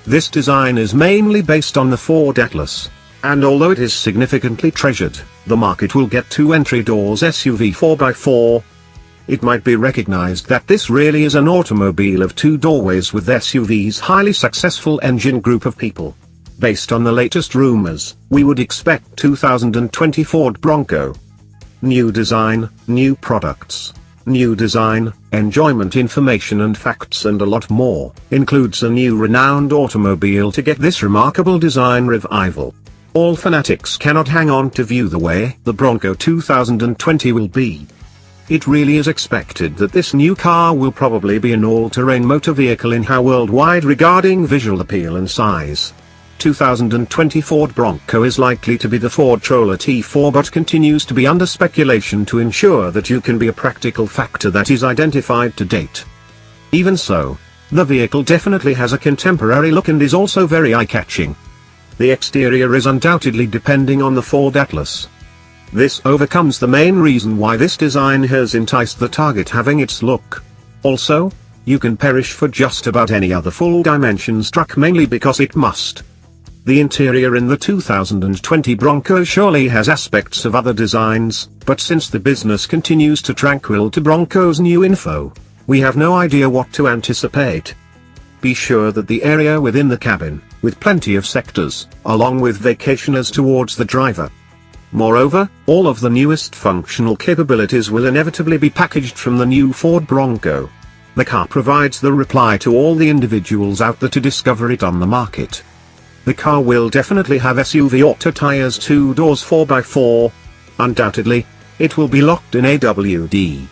This design is mainly based on the Ford Atlas. And although it is significantly treasured, the market will get two entry doors SUV 4x4. It might be recognized that this really is an automobile of two doorways with SUV's highly successful engine group of people. Based on the latest rumors, we would expect 2020 Ford Bronco. New design, new products. New design, enjoyment information and facts and a lot more, includes a new renowned automobile to get this remarkable design revival. All fanatics cannot hang on to view the way the Bronco 2020 will be. It really is expected that this new car will probably be an all-terrain motor vehicle in how worldwide regarding visual appeal and size. 2020 Ford Bronco is likely to be the Ford Troller T4 but continues to be under speculation to ensure that you can be a practical factor that is identified to date. Even so, the vehicle definitely has a contemporary look and is also very eye-catching. The exterior is undoubtedly depending on the Ford Atlas. This overcomes the main reason why this design has enticed the target having its look. Also, you can perish for just about any other full dimensions truck mainly because it must. The interior in the 2020 Bronco surely has aspects of other designs, but since the business continues to tranquil to Bronco's new info, we have no idea what to anticipate. Be sure that the area within the cabin, with plenty of sectors, along with vacationers towards the driver. Moreover, all of the newest functional capabilities will inevitably be packaged from the new Ford Bronco. The car provides the reply to all the individuals out there to discover it on the market. The car will definitely have SUV auto tires 2 doors 4x4. Undoubtedly, it will be locked in AWD.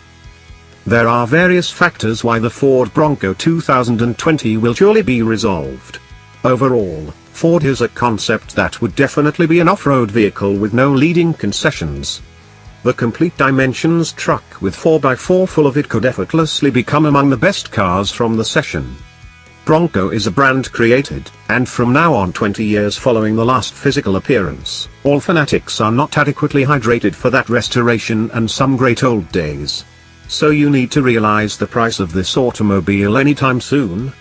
There are various factors why the Ford Bronco 2020 will surely be resolved. Overall, Ford has a concept that would definitely be an off-road vehicle with no leading concessions. The complete dimensions truck with 4x4 full of it could effortlessly become among the best cars from the session. Bronco is a brand created, and from now on 20 years following the last physical appearance, all fanatics are not adequately hydrated for that restoration and some great old days. So you need to realize the price of this automobile anytime soon.